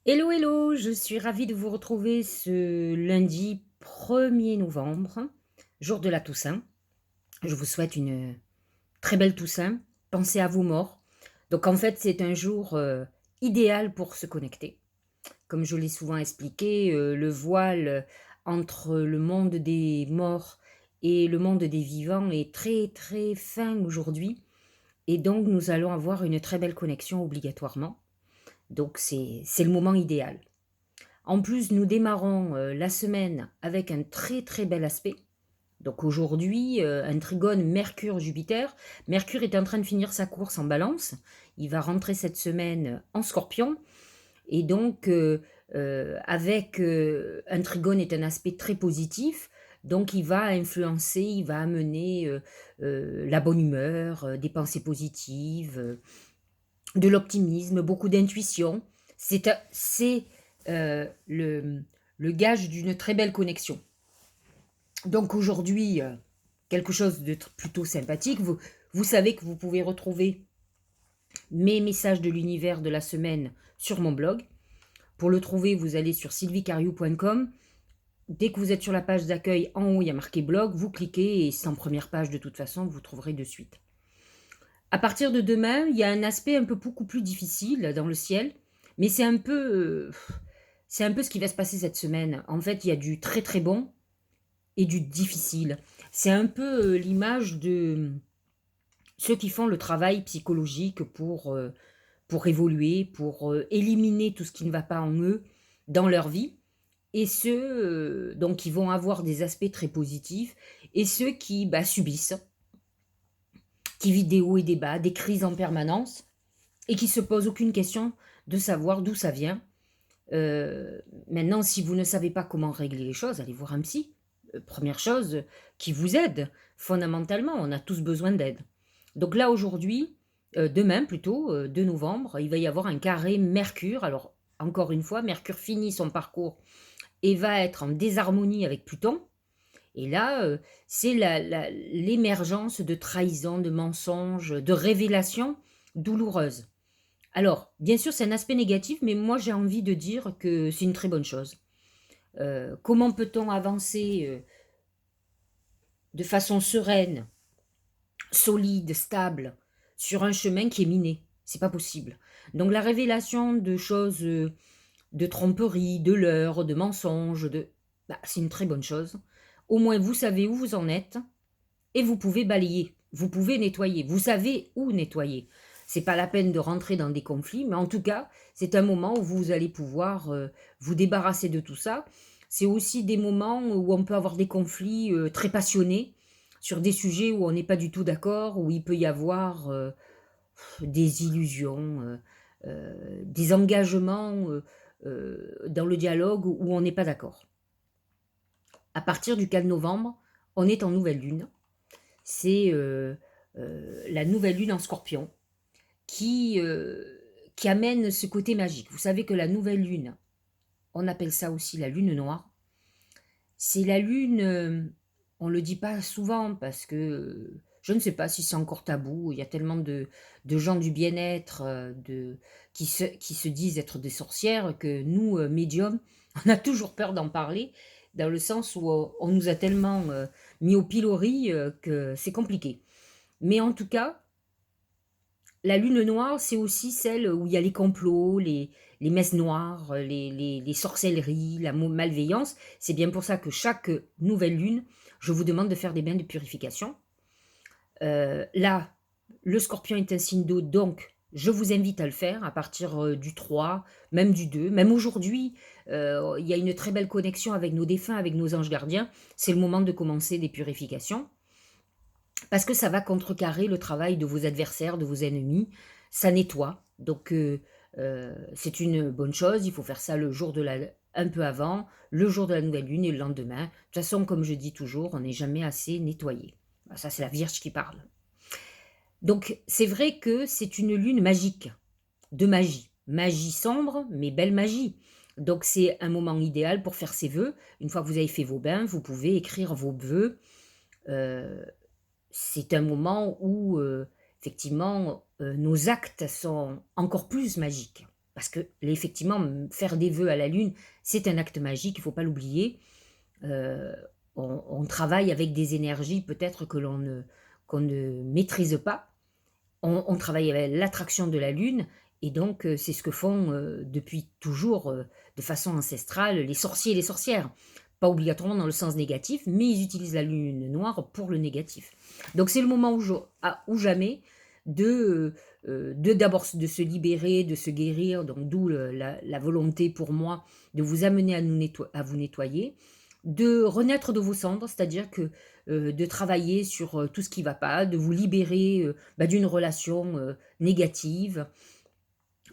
Hello, hello, je suis ravie de vous retrouver ce lundi 1er novembre, jour de la Toussaint. Je vous souhaite une très belle Toussaint. Pensez à vos morts. Donc en fait, c'est un jour idéal pour se connecter. Comme je l'ai souvent expliqué, le voile entre le monde des morts et le monde des vivants est très très fin aujourd'hui. Et donc nous allons avoir une très belle connexion obligatoirement. Donc c'est le moment idéal. En plus, nous démarrons la semaine avec un très très bel aspect. Donc aujourd'hui, un trigone Mercure-Jupiter. Mercure est en train de finir sa course en balance. Il va rentrer cette semaine en scorpion. Et donc, avec un trigone est un aspect très positif. Donc il va influencer, il va amener la bonne humeur, des pensées positives, de l'optimisme, beaucoup d'intuition. C'est le gage d'une très belle connexion. Donc aujourd'hui, quelque chose de plutôt sympathique. Vous savez que vous pouvez retrouver mes messages de l'univers de la semaine sur mon blog. Pour le trouver, vous allez sur sylvicariou.com. Dès que vous êtes sur la page d'accueil, en haut, il y a marqué blog, vous cliquez et c'est en première page de toute façon, vous trouverez de suite. À partir de demain, il y a un aspect un peu beaucoup plus difficile dans le ciel, mais c'est un peu ce qui va se passer cette semaine. En fait, il y a du très très bon et du difficile. C'est un peu l'image de ceux qui font le travail psychologique pour évoluer, pour éliminer tout ce qui ne va pas en eux dans leur vie. Et ceux donc qui vont avoir des aspects très positifs, et ceux qui subissent, qui vivent des hauts et des bas, des crises en permanence, et qui se posent aucune question de savoir d'où ça vient. Maintenant, si vous ne savez pas comment régler les choses, allez voir un psy. Première chose qui vous aide, fondamentalement, on a tous besoin d'aide. Donc là, aujourd'hui, demain plutôt, 2 novembre, il va y avoir un carré Mercure. Alors, encore une fois, Mercure finit son parcours et va être en désharmonie avec Pluton. Et là, c'est l'émergence de trahisons, de mensonges, de révélations douloureuses. Alors, bien sûr, c'est un aspect négatif, mais moi j'ai envie de dire que c'est une très bonne chose. Comment peut-on avancer de façon sereine, solide, stable, sur un chemin qui est miné? C'est pas possible. Donc la révélation de choses, de tromperies, de leurres, de mensonges, c'est une très bonne chose. Au moins vous savez où vous en êtes et vous pouvez balayer, vous pouvez nettoyer, vous savez où nettoyer. C'est pas la peine de rentrer dans des conflits, mais en tout cas, c'est un moment où vous allez pouvoir vous débarrasser de tout ça. C'est aussi des moments où on peut avoir des conflits très passionnés sur des sujets où on n'est pas du tout d'accord, où il peut y avoir des illusions, des engagements dans le dialogue où on n'est pas d'accord. À partir du 4 novembre, on est en nouvelle lune. C'est la nouvelle lune en scorpion qui, euh, qui amène ce côté magique. Vous savez que la nouvelle lune, on appelle ça aussi la lune noire. C'est la lune, on ne le dit pas souvent parce que je ne sais pas si c'est encore tabou. Il y a tellement de gens du bien-être qui se disent être des sorcières que nous, médiums, on a toujours peur d'en parler dans le sens où on nous a tellement mis au pilori que c'est compliqué. Mais en tout cas, la lune noire, c'est aussi celle où il y a les complots, les messes noires, les sorcelleries, la malveillance. C'est bien pour ça que chaque nouvelle lune, je vous demande de faire des bains de purification. Là, le scorpion est un signe d'eau, donc je vous invite à le faire à partir du 3, même du 2, même aujourd'hui. Il y a une très belle connexion avec nos défunts, avec nos anges gardiens. C'est le moment de commencer des purifications. Parce que ça va contrecarrer le travail de vos adversaires, de vos ennemis. Ça nettoie. Donc, c'est une bonne chose. Il faut faire ça un peu avant, le jour de la nouvelle lune et le lendemain. De toute façon, comme je dis toujours, on n'est jamais assez nettoyé. Ça, c'est la Vierge qui parle. Donc, c'est vrai que c'est une lune magique, de magie. Magie sombre, mais belle magie. Donc, c'est un moment idéal pour faire ses vœux. Une fois que vous avez fait vos bains, vous pouvez écrire vos vœux. Euh, c'est un moment où, effectivement, nos actes sont encore plus magiques. parce que effectivement, faire des vœux à la lune, c'est un acte magique, il ne faut pas l'oublier. Euh, on travaille avec des énergies peut-être qu'on ne maîtrise pas. On travaille avec l'attraction de la lune, et donc c'est ce que font depuis toujours, de façon ancestrale, les sorciers et les sorcières. Pas obligatoirement dans le sens négatif, mais ils utilisent la lune noire pour le négatif. Donc c'est le moment ou jamais de d'abord de se libérer, de se guérir, donc d'où la volonté pour moi de vous amener à vous nettoyer, de renaître de vos cendres, c'est-à-dire que de travailler sur tout ce qui ne va pas, de vous libérer d'une relation négative,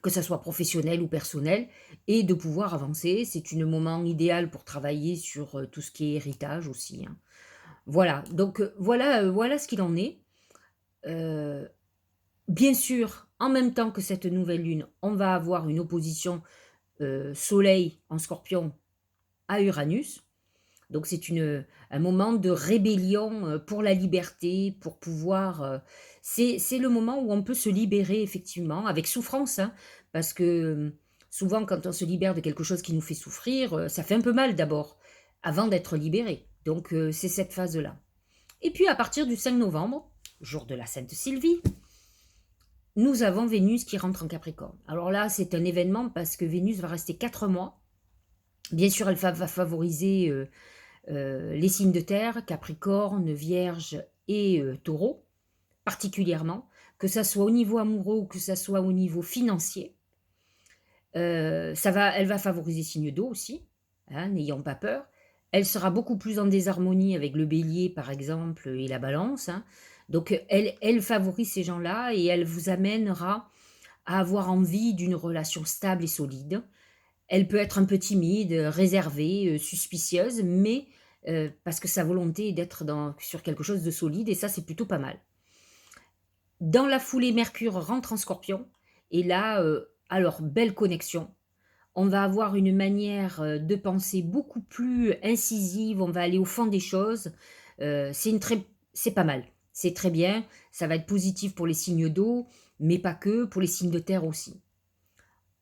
que ça soit professionnel ou personnel, et de pouvoir avancer. C'est un moment idéal pour travailler sur tout ce qui est héritage aussi, hein. Voilà, donc voilà ce qu'il en est. Euh, Bien sûr, en même temps que cette nouvelle lune, on va avoir une opposition Soleil en Scorpion à Uranus. Donc c'est un moment de rébellion pour la liberté, pour pouvoir... c'est le moment où on peut se libérer effectivement, avec souffrance, hein, parce que souvent quand on se libère de quelque chose qui nous fait souffrir, ça fait un peu mal d'abord, avant d'être libéré. Donc c'est cette phase-là. Et puis à partir du 5 novembre, jour de la Sainte Sylvie, nous avons Vénus qui rentre en Capricorne. Alors là, c'est un événement parce que Vénus va rester 4 mois. Bien sûr, elle va favoriser les signes de terre, Capricorne, Vierge et Taureau, particulièrement, que ça soit au niveau amoureux ou que ça soit au niveau financier. Elle va favoriser signe d'eau aussi, hein, n'ayons pas peur. Elle sera beaucoup plus en désharmonie avec le bélier, par exemple, et la balance, hein. Donc, elle favorise ces gens-là et elle vous amènera à avoir envie d'une relation stable et solide. Elle peut être un peu timide, réservée, suspicieuse, mais parce que sa volonté est d'être sur quelque chose de solide, et ça, c'est plutôt pas mal. Dans la foulée, Mercure rentre en Scorpion, et là, alors, belle connexion. On va avoir une manière de penser beaucoup plus incisive, on va aller au fond des choses. C'est pas mal, c'est très bien. Ça va être positif pour les signes d'eau, mais pas que, pour les signes de terre aussi.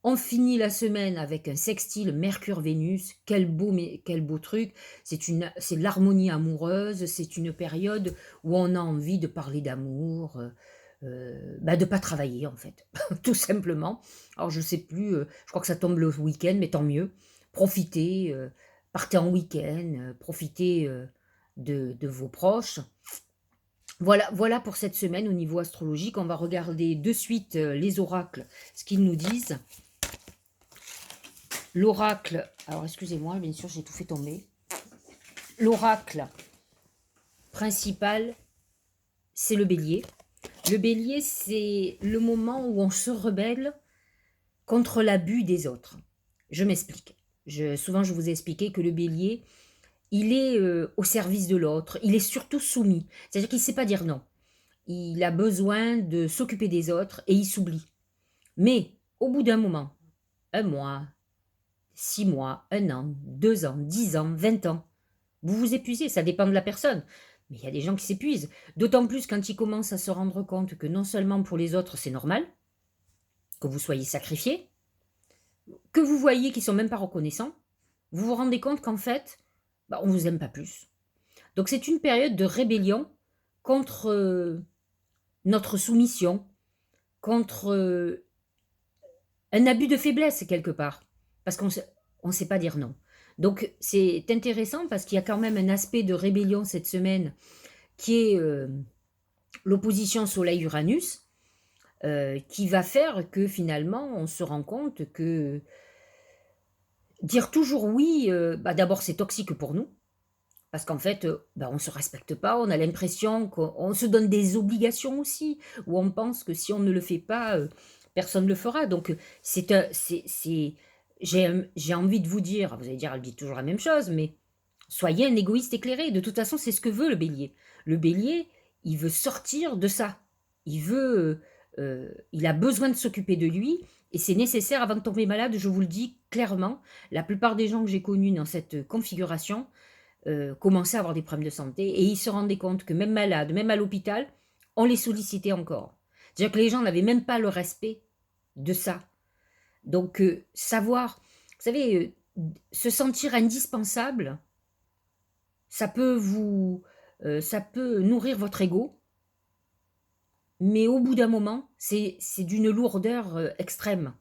On finit la semaine avec un sextile Mercure-Vénus. Quel beau truc. C'est de l'harmonie amoureuse. C'est une période où on a envie de parler d'amour, de pas travailler en fait, tout simplement. Alors je sais plus, je crois que ça tombe le week-end, mais tant mieux. Profitez, partez en week-end, profitez de vos proches. Voilà pour cette semaine au niveau astrologique. On va regarder de suite les oracles, ce qu'ils nous disent. L'oracle, alors excusez-moi, bien sûr, j'ai tout fait tomber. L'oracle principal, c'est le bélier. Le bélier, c'est le moment où on se rebelle contre l'abus des autres. Je m'explique. Souvent, je vous ai expliqué que le bélier, il est au service de l'autre. Il est surtout soumis. C'est-à-dire qu'il ne sait pas dire non. Il a besoin de s'occuper des autres et il s'oublie. Mais au bout d'un moment, un mois, 6 mois, 1 an, 2 ans, 10 ans, 20 ans. Vous vous épuisez, ça dépend de la personne. Mais il y a des gens qui s'épuisent. D'autant plus quand ils commencent à se rendre compte que non seulement pour les autres c'est normal, que vous soyez sacrifiés, que vous voyez qu'ils ne sont même pas reconnaissants, vous vous rendez compte qu'en fait, on ne vous aime pas plus. Donc c'est une période de rébellion contre notre soumission, contre un abus de faiblesse quelque part. Parce qu'on ne sait pas dire non. Donc c'est intéressant parce qu'il y a quand même un aspect de rébellion cette semaine qui est l'opposition Soleil-Uranus, qui va faire que finalement on se rend compte que dire toujours oui, d'abord c'est toxique pour nous, parce qu'en fait on ne se respecte pas, on a l'impression qu'on se donne des obligations aussi, où on pense que si on ne le fait pas, personne ne le fera. Donc j'ai envie de vous dire, vous allez dire, elle dit toujours la même chose, mais soyez un égoïste éclairé. De toute façon, c'est ce que veut le bélier. Le bélier, il veut sortir de ça. Il a besoin de s'occuper de lui, et c'est nécessaire avant de tomber malade, je vous le dis clairement. La plupart des gens que j'ai connus dans cette configuration commençaient à avoir des problèmes de santé, et ils se rendaient compte que même malades, même à l'hôpital, on les sollicitait encore. C'est-à-dire que les gens n'avaient même pas le respect de ça. Donc, savoir, vous savez, se sentir indispensable, ça peut ça peut nourrir votre ego, mais au bout d'un moment, c'est d'une lourdeur, extrême.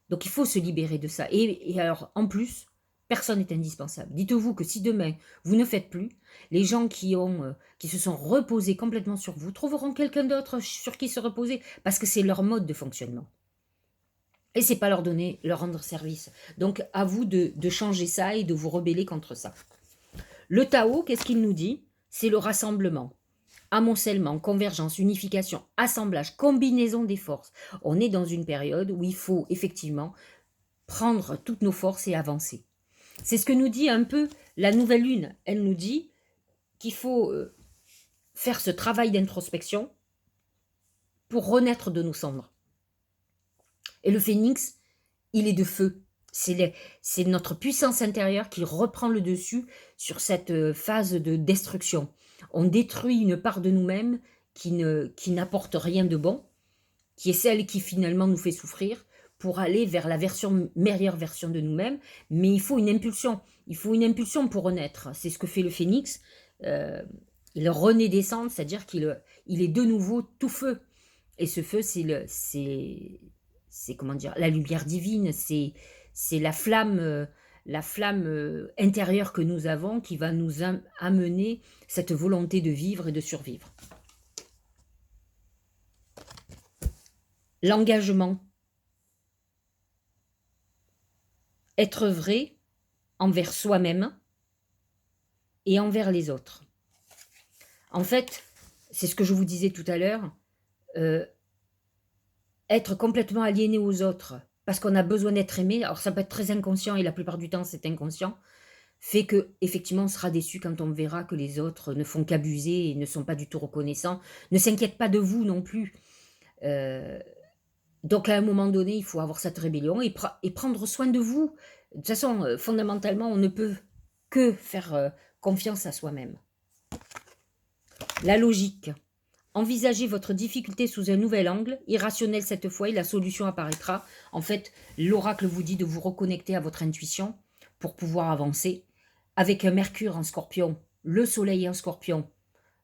Donc il faut se libérer de ça. Et alors, en plus, personne n'est indispensable. Dites-vous que si demain, vous ne faites plus, les gens qui se sont reposés complètement sur vous trouveront quelqu'un d'autre sur qui se reposer, parce que c'est leur mode de fonctionnement. Et c'est pas leur rendre service. Donc à vous de changer ça et de vous rebeller contre ça. Le Tao, qu'est-ce qu'il nous dit? C'est le rassemblement, amoncellement, convergence, unification, assemblage, combinaison des forces. On est dans une période où il faut effectivement prendre toutes nos forces et avancer. C'est ce que nous dit un peu la nouvelle lune. Elle nous dit qu'il faut faire ce travail d'introspection pour renaître de nos cendres. Et le phénix, il est de feu. C'est notre puissance intérieure qui reprend le dessus sur cette phase de destruction. On détruit une part de nous-mêmes qui n'apporte rien de bon, qui est celle qui finalement nous fait souffrir, pour aller vers la meilleure version de nous-mêmes. Mais il faut une impulsion. Il faut une impulsion pour renaître. C'est ce que fait le phénix. Il renaît des cendres, c'est-à-dire qu'il est de nouveau tout feu. Et ce feu, c'est comment dire, la lumière divine, c'est la flamme intérieure que nous avons qui va nous amener cette volonté de vivre et de survivre. L'engagement. Être vrai envers soi-même et envers les autres. En fait, c'est ce que je vous disais tout à l'heure, être complètement aliéné aux autres parce qu'on a besoin d'être aimé, alors ça peut être très inconscient et la plupart du temps c'est inconscient, fait que effectivement on sera déçu quand on verra que les autres ne font qu'abuser et ne sont pas du tout reconnaissants, ne s'inquiètent pas de vous non plus. Donc à un moment donné, il faut avoir cette rébellion et prendre soin de vous. De toute façon, fondamentalement, on ne peut que faire confiance à soi-même. La logique. Envisagez votre difficulté sous un nouvel angle, irrationnel cette fois, et la solution apparaîtra. En fait, l'oracle vous dit de vous reconnecter à votre intuition pour pouvoir avancer. Avec un Mercure en Scorpion, le Soleil en Scorpion,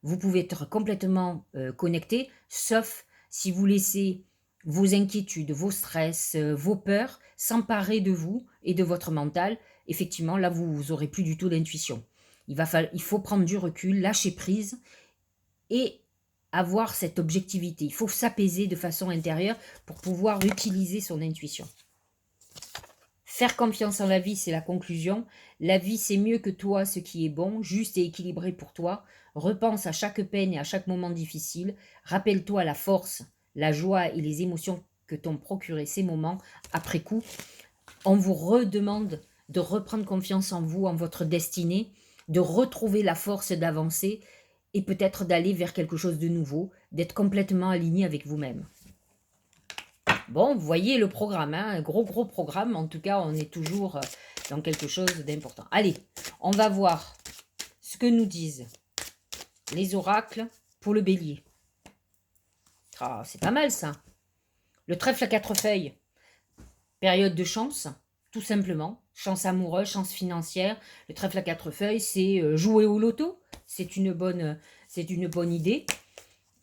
vous pouvez être complètement connecté, sauf si vous laissez vos inquiétudes, vos stress, vos peurs s'emparer de vous et de votre mental. Effectivement, là, vous n'aurez plus du tout d'intuition. Il faut prendre du recul, lâcher prise et avoir cette objectivité. Il faut s'apaiser de façon intérieure pour pouvoir utiliser son intuition. Faire confiance en la vie, c'est la conclusion. La vie, c'est mieux que toi ce qui est bon, juste et équilibré pour toi. Repense à chaque peine et à chaque moment difficile. Rappelle-toi la force, la joie et les émotions que t'ont procuré ces moments après coup. On vous redemande de reprendre confiance en vous, en votre destinée, de retrouver la force d'avancer et peut-être d'aller vers quelque chose de nouveau, d'être complètement aligné avec vous-même. Bon, vous voyez le programme, hein, un gros programme. En tout cas, on est toujours dans quelque chose d'important. Allez, on va voir ce que nous disent les oracles pour le bélier. Ah, c'est pas mal ça. Le trèfle à 4 feuilles. Période de chance, tout simplement. Chance amoureuse, chance financière. Le trèfle à 4 feuilles, c'est jouer au loto. C'est une bonne idée.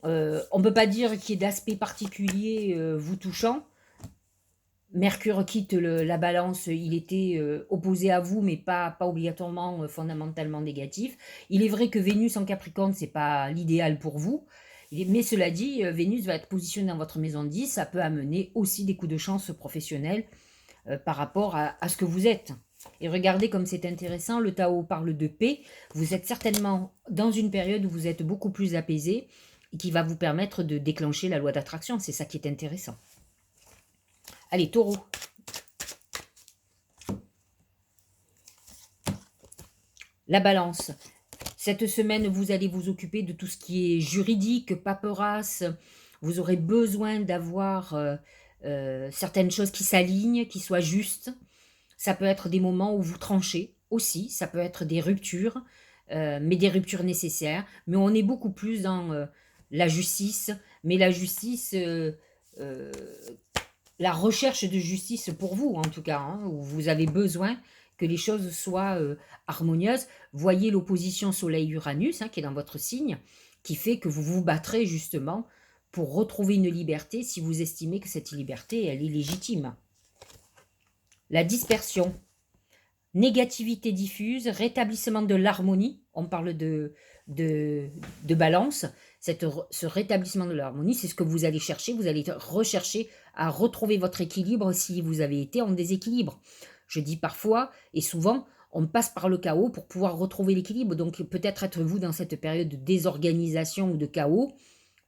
On ne peut pas dire qu'il y ait d'aspect particulier vous touchant. Mercure quitte la balance, il était opposé à vous, mais pas obligatoirement fondamentalement négatif. Il est vrai que Vénus en Capricorne, c'est pas l'idéal pour vous. Mais cela dit, Vénus va être positionnée dans votre maison 10, ça peut amener aussi des coups de chance professionnels par rapport à ce que vous êtes. Et regardez comme c'est intéressant, le Tao parle de paix. Vous êtes certainement dans une période où vous êtes beaucoup plus apaisé et qui va vous permettre de déclencher la loi d'attraction. C'est ça qui est intéressant. Allez, Taureau. La balance. Cette semaine, vous allez vous occuper de tout ce qui est juridique, paperasse. Vous aurez besoin d'avoir certaines choses qui s'alignent, qui soient justes. Ça peut être des moments où vous tranchez aussi. Ça peut être des ruptures, mais des ruptures nécessaires. Mais on est beaucoup plus dans la justice. Mais la justice la recherche de justice pour vous, en tout cas, hein, où vous avez besoin que les choses soient harmonieuses. Voyez l'opposition Soleil-Uranus, hein, qui est dans votre signe, qui fait que vous vous battrez justement pour retrouver une liberté si vous estimez que cette liberté, elle est légitime. La dispersion. Négativité diffuse, rétablissement de l'harmonie, on parle de balance, ce rétablissement de l'harmonie, c'est ce que vous allez chercher, vous allez rechercher à retrouver votre équilibre si vous avez été en déséquilibre. Je dis parfois et souvent, on passe par le chaos pour pouvoir retrouver l'équilibre, donc peut-être êtes-vous dans cette période de désorganisation ou de chaos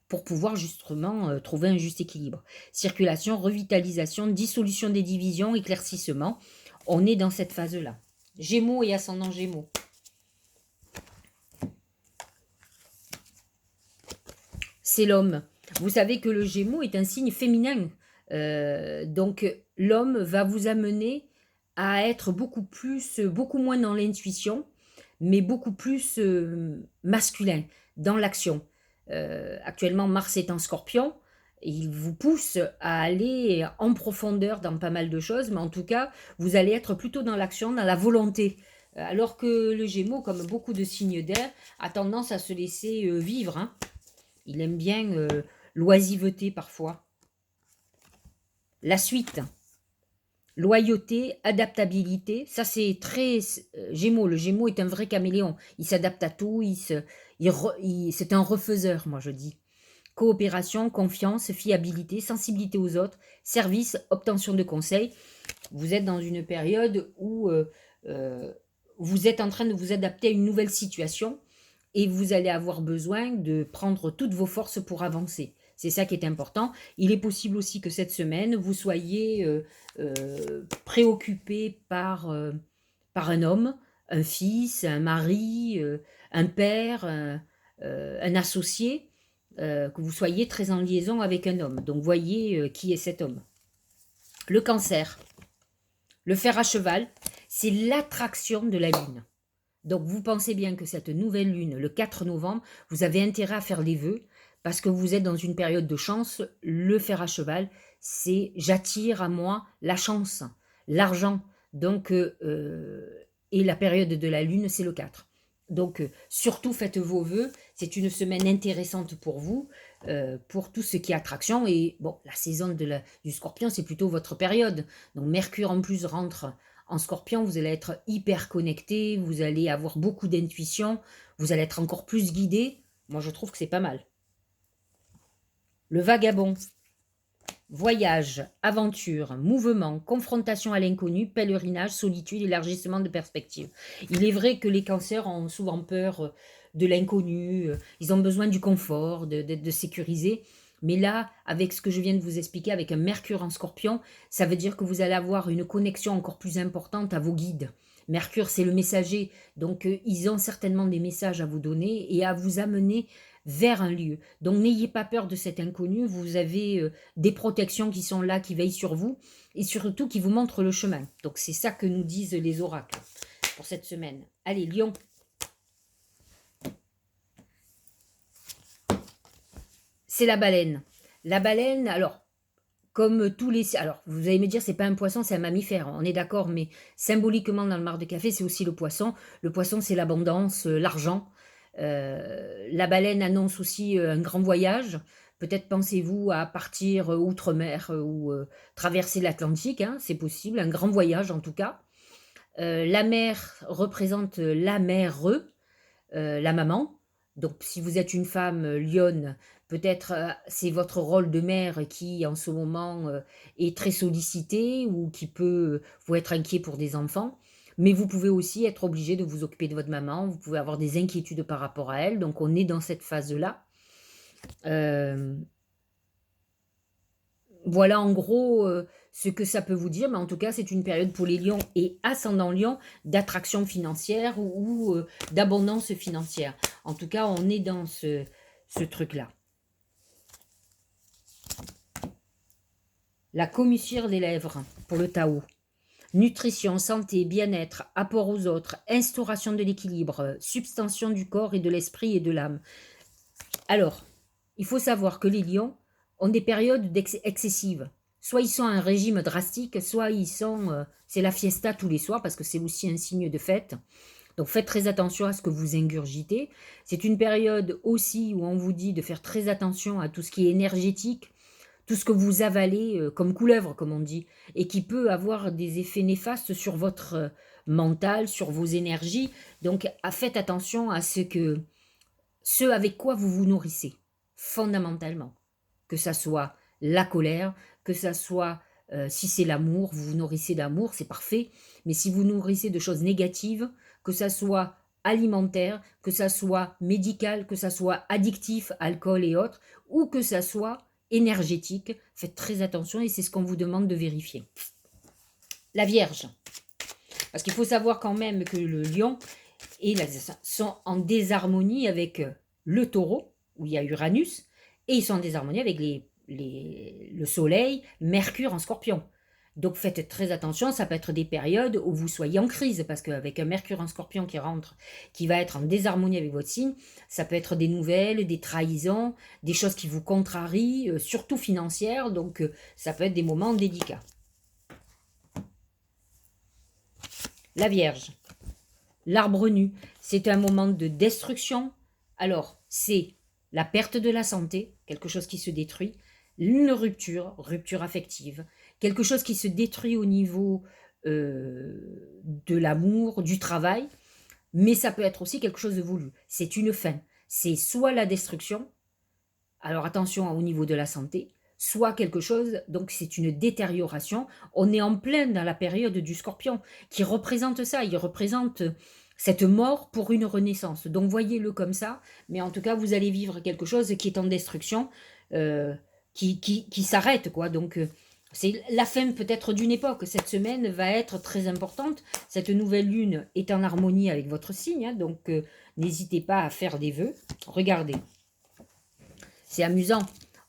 pour pouvoir justement trouver un juste équilibre. Circulation, revitalisation, dissolution des divisions, éclaircissement. On est dans cette phase-là. Gémeaux et ascendant Gémeaux. C'est l'homme. Vous savez que le Gémeaux est un signe féminin. Donc l'homme va vous amener à être beaucoup moins dans l'intuition, mais beaucoup plus masculin, dans l'action. Actuellement, Mars est en Scorpion. Il vous pousse à aller en profondeur dans pas mal de choses, mais en tout cas, vous allez être plutôt dans l'action, dans la volonté. Alors que le Gémeaux, comme beaucoup de signes d'air, a tendance à se laisser vivre. Hein. Il aime bien l'oisiveté parfois. La suite. Loyauté, adaptabilité, ça c'est très Gémeaux. Le Gémeaux est un vrai caméléon. Il s'adapte à tout, c'est un refaiseur, moi je dis. Coopération, confiance, fiabilité, sensibilité aux autres, service, obtention de conseils. Vous êtes dans une période où vous êtes en train de vous adapter à une nouvelle situation et vous allez avoir besoin de prendre toutes vos forces pour avancer. C'est ça qui est important. Il est possible aussi que cette semaine, vous soyez préoccupé par un homme, un fils, un mari, un père, un associé, que vous soyez très en liaison avec un homme. Donc voyez qui est cet homme. Le Cancer, le fer à cheval, c'est l'attraction de la lune. Donc vous pensez bien que cette nouvelle lune, le 4 novembre, vous avez intérêt à faire des vœux parce que vous êtes dans une période de chance. Le fer à cheval, c'est j'attire à moi la chance, l'argent. Donc, et la période de la lune, c'est le 4. Donc, surtout faites vos vœux. C'est une semaine intéressante pour vous, pour tout ce qui est attraction. Et bon, la saison du Scorpion, c'est plutôt votre période. Donc, Mercure en plus rentre en Scorpion. Vous allez être hyper connecté. Vous allez avoir beaucoup d'intuition. Vous allez être encore plus guidé. Moi, je trouve que c'est pas mal. Le Vagabond. Voyage, aventure, mouvement, confrontation à l'inconnu, pèlerinage, solitude, élargissement de perspective. Il est vrai que les cancers ont souvent peur de l'inconnu, ils ont besoin du confort, de sécuriser. Mais là, avec ce que je viens de vous expliquer, avec un Mercure en Scorpion, ça veut dire que vous allez avoir une connexion encore plus importante à vos guides. Mercure, c'est le messager, donc ils ont certainement des messages à vous donner et à vous amener vers un lieu. Donc n'ayez pas peur de cet inconnu, vous avez des protections qui sont là, qui veillent sur vous, et surtout qui vous montrent le chemin. Donc c'est ça que nous disent les oracles pour cette semaine. Allez, Lion. C'est la baleine. La baleine, alors, comme tous les... Alors, vous allez me dire, c'est pas un poisson, c'est un mammifère, on est d'accord, mais symboliquement, dans le mar de café, c'est aussi le poisson. Le poisson, c'est l'abondance, l'argent. La baleine annonce aussi un grand voyage. Peut-être pensez-vous à partir outre-mer ou traverser l'Atlantique, hein, c'est possible, un grand voyage en tout cas. La mer représente la mère, la maman. Donc si vous êtes une femme lionne, peut-être c'est votre rôle de mère qui en ce moment est très sollicité ou qui peut vous être inquiet pour des enfants. Mais vous pouvez aussi être obligé de vous occuper de votre maman, vous pouvez avoir des inquiétudes par rapport à elle, donc on est dans cette phase-là. Voilà en gros ce que ça peut vous dire, mais en tout cas c'est une période pour les lions et ascendant lion d'attraction financière ou d'abondance financière. En tout cas on est dans ce truc-là. La commissure des lèvres pour le Tao. Nutrition, santé, bien-être, apport aux autres, instauration de l'équilibre, substantion du corps et de l'esprit et de l'âme. Alors, il faut savoir que les lions ont des périodes excessives. soit ils sont à un régime drastique, soit ils sont, c'est la fiesta tous les soirs, parce que c'est aussi un signe de fête. Donc faites très attention à ce que vous ingurgitez. C'est une période aussi où on vous dit de faire très attention à tout ce qui est énergétique, tout ce que vous avalez, comme couleuvre, comme on dit, et qui peut avoir des effets néfastes sur votre, mental, sur vos énergies. Donc faites attention à ce avec quoi vous vous nourrissez, fondamentalement. Que ça soit la colère, que ça soit, si c'est l'amour, vous vous nourrissez d'amour, c'est parfait. Mais si vous nourrissez de choses négatives, que ça soit alimentaire, que ça soit médical, que ça soit addictif, alcool et autres, ou que ça soit énergétique, faites très attention et c'est ce qu'on vous demande de vérifier. La Vierge. Parce qu'il faut savoir quand même que le lion et sont en désharmonie avec le taureau, où il y a Uranus, et ils sont en désharmonie avec le soleil, Mercure en scorpion. Donc faites très attention, ça peut être des périodes où vous soyez en crise, parce qu'avec un Mercure en scorpion qui rentre, qui va être en désharmonie avec votre signe, ça peut être des nouvelles, des trahisons, des choses qui vous contrarient, surtout financières, donc ça peut être des moments délicats. La Vierge. L'arbre nu, c'est un moment de destruction. Alors, c'est la perte de la santé, quelque chose qui se détruit, une rupture affective, quelque chose qui se détruit au niveau de l'amour, du travail, mais ça peut être aussi quelque chose de voulu. C'est une fin. C'est soit la destruction, alors attention au niveau de la santé, soit quelque chose, donc c'est une détérioration. On est en plein dans la période du scorpion, qui représente ça, il représente cette mort pour une renaissance. Donc voyez-le comme ça, mais en tout cas vous allez vivre quelque chose qui est en destruction, qui s'arrête, quoi. Donc c'est la fin peut-être d'une époque. Cette semaine va être très importante. Cette nouvelle lune est en harmonie avec votre signe, hein, donc n'hésitez pas à faire des vœux. Regardez. C'est amusant.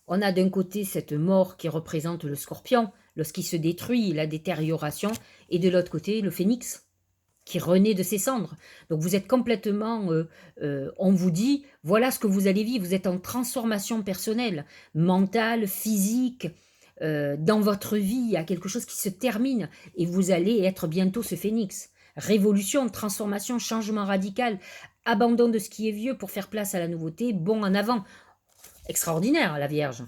On a d'un côté cette mort qui représente le scorpion, lorsqu'il se détruit, la détérioration, et de l'autre côté le phénix, qui renaît de ses cendres. Donc vous êtes complètement, on vous dit, voilà ce que vous allez vivre, vous êtes en transformation personnelle, mentale, physique, dans votre vie, il y a quelque chose qui se termine, et vous allez être bientôt ce phénix. Révolution, transformation, changement radical, abandon de ce qui est vieux pour faire place à la nouveauté, bond en avant. Extraordinaire, la Vierge.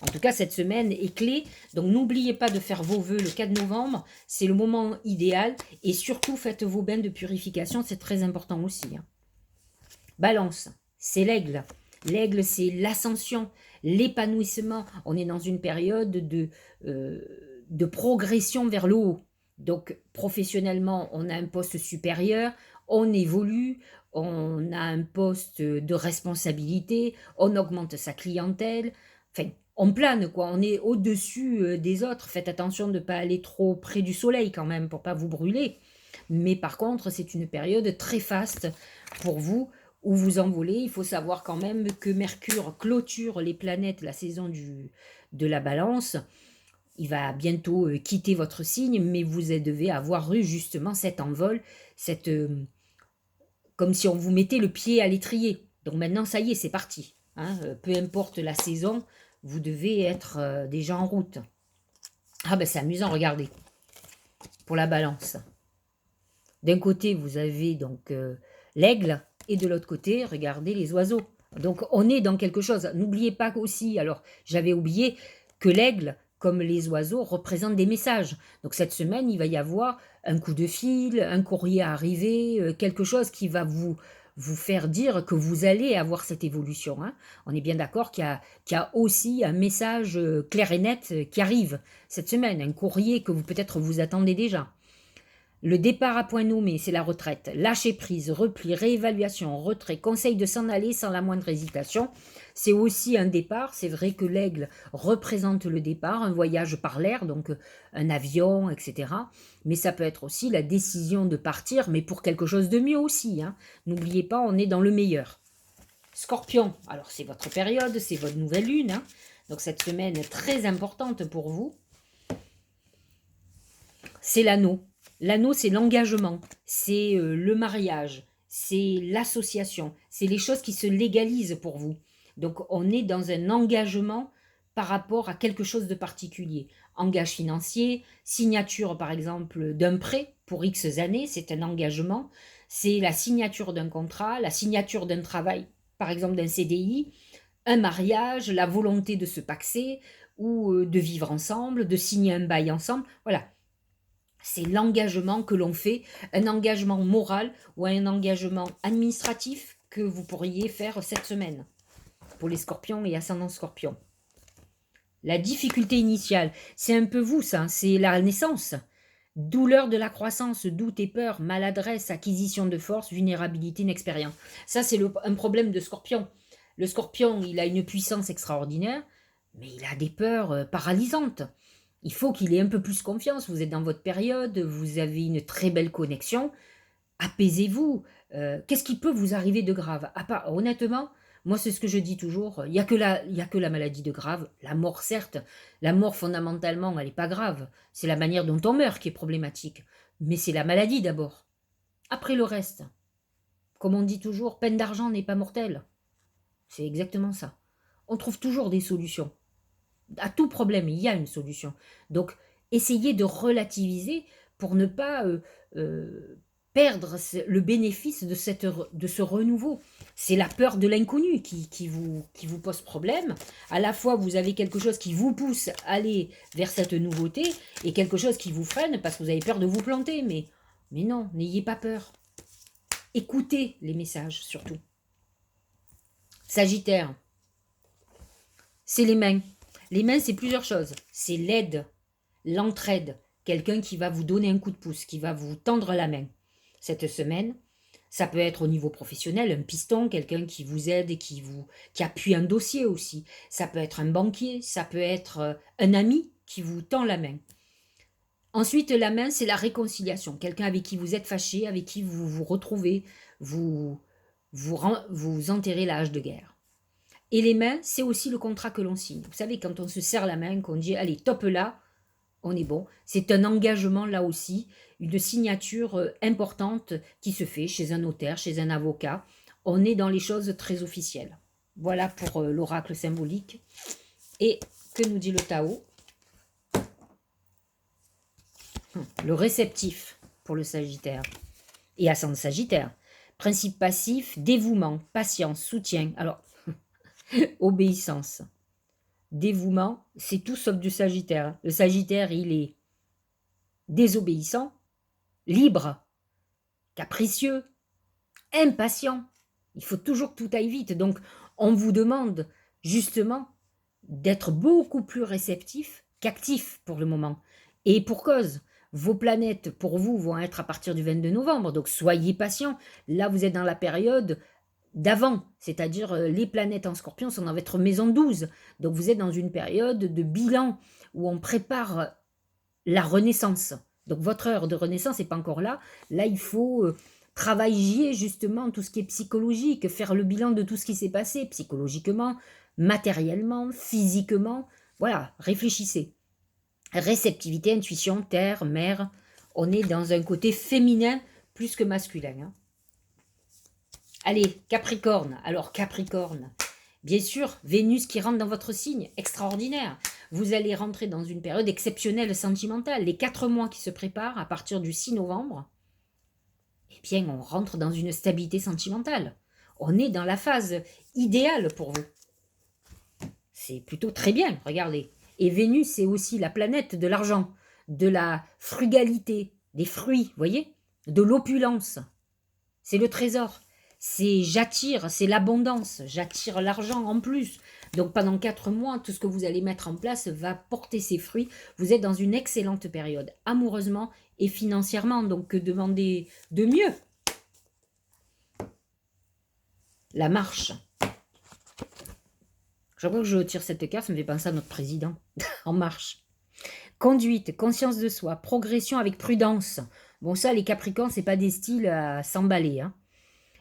En tout cas, cette semaine est clé. Donc, n'oubliez pas de faire vos vœux le 4 novembre. C'est le moment idéal. Et surtout, faites vos bains de purification. C'est très important aussi. Balance, c'est l'aigle. L'aigle, c'est l'ascension, l'épanouissement. On est dans une période de progression vers le haut. Donc, professionnellement, on a un poste supérieur, on évolue, on a un poste de responsabilité, on augmente sa clientèle. Enfin, on plane, quoi. On est au-dessus des autres. Faites attention de ne pas aller trop près du soleil, quand même, pour ne pas vous brûler. Mais par contre, c'est une période très faste pour vous, où vous envolez. Il faut savoir quand même que Mercure clôture les planètes, la saison de la Balance. Il va bientôt quitter votre signe, mais vous devez avoir eu justement cet envol, comme si on vous mettait le pied à l'étrier. Donc maintenant, ça y est, c'est parti. Hein, peu importe la saison, vous devez être déjà en route. Ah ben c'est amusant, regardez. Pour la Balance. D'un côté, vous avez donc l'aigle, et de l'autre côté, regardez les oiseaux. Donc on est dans quelque chose. N'oubliez pas aussi, alors j'avais oublié, que l'aigle, comme les oiseaux, représente des messages. Donc cette semaine, il va y avoir un coup de fil, un courrier à arriver, quelque chose qui va vous faire dire que vous allez avoir cette évolution. Hein. On est bien d'accord qu'il y a aussi un message clair et net qui arrive cette semaine, un courrier que vous peut-être vous attendez déjà. Le départ à point nommé, c'est la retraite. Lâcher prise, repli, réévaluation, retrait, conseil de s'en aller sans la moindre hésitation. C'est aussi un départ. C'est vrai que l'aigle représente le départ, un voyage par l'air, donc un avion, etc. Mais ça peut être aussi la décision de partir, mais pour quelque chose de mieux aussi. Hein. N'oubliez pas, on est dans le meilleur. Scorpion, alors c'est votre période, c'est votre nouvelle lune. Hein. Donc cette semaine est très importante pour vous. C'est l'anneau. L'anneau, c'est l'engagement, c'est le mariage, c'est l'association, c'est les choses qui se légalisent pour vous. Donc, on est dans un engagement par rapport à quelque chose de particulier. Engagement financier, signature par exemple d'un prêt pour X années, c'est un engagement. C'est la signature d'un contrat, la signature d'un travail, par exemple d'un CDI, un mariage, la volonté de se paxer ou de vivre ensemble, de signer un bail ensemble. Voilà, c'est l'engagement que l'on fait, un engagement moral ou un engagement administratif que vous pourriez faire cette semaine pour les scorpions et ascendants scorpions. La difficulté initiale, c'est un peu vous ça, c'est la naissance. Douleur de la croissance, doute et peur, maladresse, acquisition de force, vulnérabilité, inexpérience. Ça, c'est un problème de scorpion. Le scorpion, il a une puissance extraordinaire, mais il a des peurs paralysantes. Il faut qu'il ait un peu plus confiance. Vous êtes dans votre période, vous avez une très belle connexion. Apaisez-vous. Qu'est-ce qui peut vous arriver de grave? Honnêtement, moi, c'est ce que je dis toujours. Il n'y a que la maladie de grave. La mort, certes. La mort, fondamentalement, elle n'est pas grave. C'est la manière dont on meurt qui est problématique. Mais c'est la maladie d'abord. Après le reste, comme on dit toujours, peine d'argent n'est pas mortelle. C'est exactement ça. On trouve toujours des solutions. À tout problème, il y a une solution. Donc, essayez de relativiser pour ne pas perdre le bénéfice de ce renouveau. C'est la peur de l'inconnu qui vous pose problème. À la fois, vous avez quelque chose qui vous pousse à aller vers cette nouveauté et quelque chose qui vous freine parce que vous avez peur de vous planter. Mais non, n'ayez pas peur. Écoutez les messages surtout. Sagittaire, c'est les mains. Les mains, c'est plusieurs choses. C'est l'aide, l'entraide. Quelqu'un qui va vous donner un coup de pouce, qui va vous tendre la main. Cette semaine, ça peut être au niveau professionnel, un piston, quelqu'un qui vous aide et qui appuie un dossier aussi. Ça peut être un banquier, ça peut être un ami qui vous tend la main. Ensuite, la main, c'est la réconciliation. Quelqu'un avec qui vous êtes fâché, avec qui vous vous retrouvez, vous enterrez la hache de guerre. Et les mains, c'est aussi le contrat que l'on signe. Vous savez, quand on se serre la main, qu'on dit « allez, top là », on est bon. C'est un engagement là aussi, une signature importante qui se fait chez un notaire, chez un avocat. On est dans les choses très officielles. Voilà pour l'oracle symbolique. Et que nous dit le Tao? Le réceptif pour le Sagittaire et ascendant Sagittaire. Principe passif, dévouement, patience, soutien. Alors, obéissance. Dévouement, c'est tout sauf du Sagittaire. Le Sagittaire, il est désobéissant, libre, capricieux, impatient. Il faut toujours que tout aille vite. Donc, on vous demande justement d'être beaucoup plus réceptif qu'actif pour le moment. Et pour cause, vos planètes, pour vous, vont être à partir du 22 novembre. Donc, soyez patient. Là, vous êtes dans la période d'avant, c'est-à-dire les planètes en Scorpion sont dans votre maison 12. Donc, vous êtes dans une période de bilan où on prépare la renaissance. Donc, votre heure de renaissance n'est pas encore là. Là, il faut travailler justement tout ce qui est psychologique, faire le bilan de tout ce qui s'est passé psychologiquement, matériellement, physiquement. Voilà, réfléchissez. Réceptivité, intuition, terre, mer. On est dans un côté féminin plus que masculin. Hein. Allez, Capricorne. Alors, Capricorne, bien sûr, Vénus qui rentre dans votre signe, extraordinaire. Vous allez rentrer dans une période exceptionnelle sentimentale. Les 4 mois qui se préparent à partir du 6 novembre, eh bien, on rentre dans une stabilité sentimentale. On est dans la phase idéale pour vous. C'est plutôt très bien, regardez. Et Vénus, c'est aussi la planète de l'argent, de la frugalité, des fruits, voyez, de l'opulence. C'est le trésor. C'est j'attire, c'est l'abondance. J'attire l'argent en plus. Donc pendant 4 mois, tout ce que vous allez mettre en place va porter ses fruits. Vous êtes dans une excellente période, amoureusement et financièrement. Donc que demander de mieux? La marche. Chaque fois que je tire cette carte, ça me fait penser à notre président. En marche. Conduite, conscience de soi, progression avec prudence. Bon, ça, les Capricornes, c'est pas des styles à s'emballer. Hein.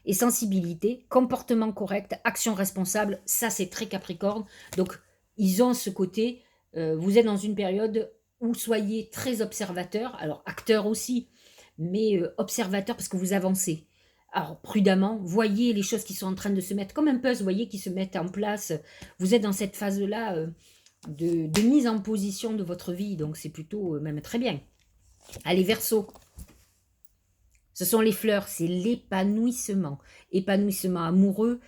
Et sensibilité, comportement correct, action responsable, ça, c'est très Capricorne. Donc, ils ont ce côté, vous êtes dans une période où soyez très observateur, alors acteur aussi, mais observateur parce que vous avancez. Alors, prudemment, voyez les choses qui sont en train de se mettre, comme un puzzle, voyez, qui se mettent en place. Vous êtes dans cette phase-là de mise en position de votre vie, donc c'est plutôt même très bien. Allez, Verseau, ce sont les fleurs, c'est l'épanouissement. Épanouissement amoureux,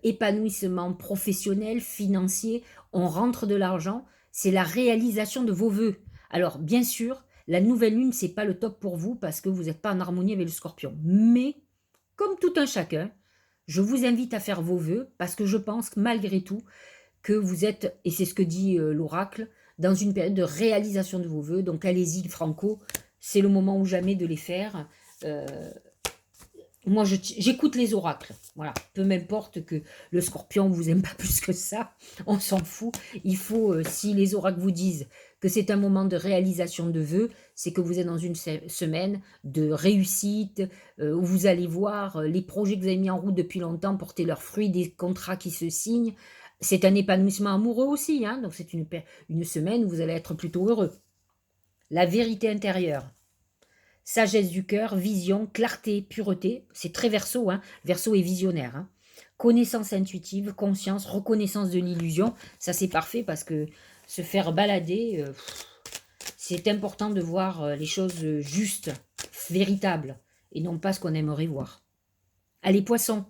épanouissement professionnel, financier, on rentre de l'argent, c'est la réalisation de vos vœux. Alors, bien sûr, la nouvelle lune, c'est pas le top pour vous parce que vous n'êtes pas en harmonie avec le scorpion. Mais, comme tout un chacun, je vous invite à faire vos vœux parce que je pense que malgré tout, que vous êtes, et c'est ce que dit l'oracle, dans une période de réalisation de vos vœux. Donc allez-y, Franco, c'est le moment ou jamais de les faire. Euh, Moi, j'écoute les oracles. Voilà. Peu m'importe que le scorpion vous aime pas plus que ça. On s'en fout. Il faut, si les oracles vous disent que c'est un moment de réalisation de vœux, c'est que vous êtes dans une semaine de réussite, où vous allez voir les projets que vous avez mis en route depuis longtemps porter leurs fruits, des contrats qui se signent. C'est un épanouissement amoureux aussi. Hein, donc c'est une semaine où vous allez être plutôt heureux. La vérité intérieure. Sagesse du cœur, vision, clarté, pureté. C'est très Verseau, hein. Verseau est visionnaire. Hein. Connaissance intuitive, conscience, reconnaissance de l'illusion. Ça, c'est parfait parce que se faire balader, c'est important de voir les choses justes, véritables, et non pas ce qu'on aimerait voir. Allez, poisson.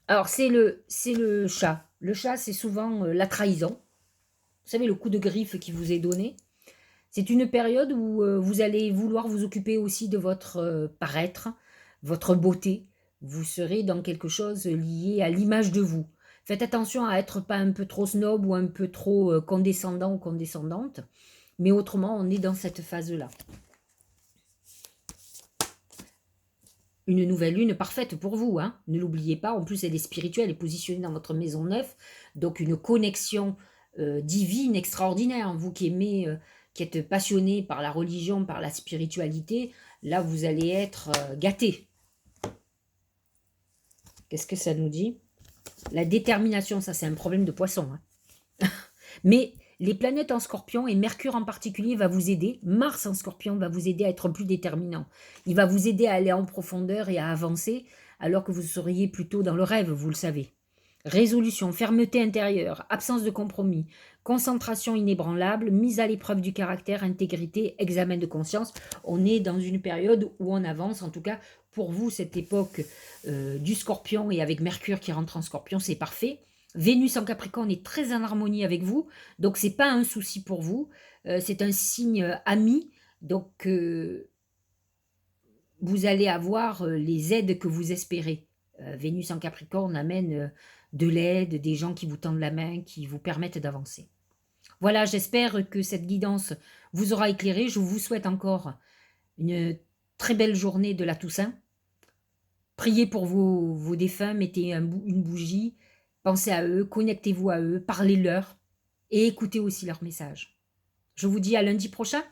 Alors, c'est le chat. Le chat, c'est souvent la trahison. Vous savez, le coup de griffe qui vous est donné. C'est une période où vous allez vouloir vous occuper aussi de votre paraître, votre beauté. Vous serez dans quelque chose lié à l'image de vous. Faites attention à être pas un peu trop snob ou un peu trop condescendant ou condescendante. Mais autrement, on est dans cette phase-là. Une nouvelle lune parfaite pour vous, hein. Ne l'oubliez pas. En plus, elle est spirituelle, elle est positionnée dans votre maison neuve. Donc, une connexion divine extraordinaire. Vous qui aimez, qui êtes passionné par la religion, par la spiritualité, là, vous allez être gâté. Qu'est-ce que ça nous dit? La détermination, ça, c'est un problème de poisson. Hein. Mais les planètes en scorpion, et Mercure en particulier, va vous aider. Mars en scorpion va vous aider à être plus déterminant. Il va vous aider à aller en profondeur et à avancer, alors que vous seriez plutôt dans le rêve, vous le savez. Résolution, fermeté intérieure, absence de compromis, concentration inébranlable, mise à l'épreuve du caractère, intégrité, examen de conscience. On est dans une période où on avance, en tout cas pour vous, cette époque du scorpion et avec Mercure qui rentre en scorpion, c'est parfait. Vénus en Capricorne est très en harmonie avec vous, donc c'est pas un souci pour vous. C'est un signe ami, donc vous allez avoir les aides que vous espérez. Vénus en Capricorne amène de l'aide, des gens qui vous tendent la main, qui vous permettent d'avancer. Voilà, j'espère que cette guidance vous aura éclairé. Je vous souhaite encore une très belle journée de la Toussaint. Priez pour vos défunts, mettez une bougie, pensez à eux, connectez-vous à eux, parlez-leur et écoutez aussi leurs messages. Je vous dis à lundi prochain.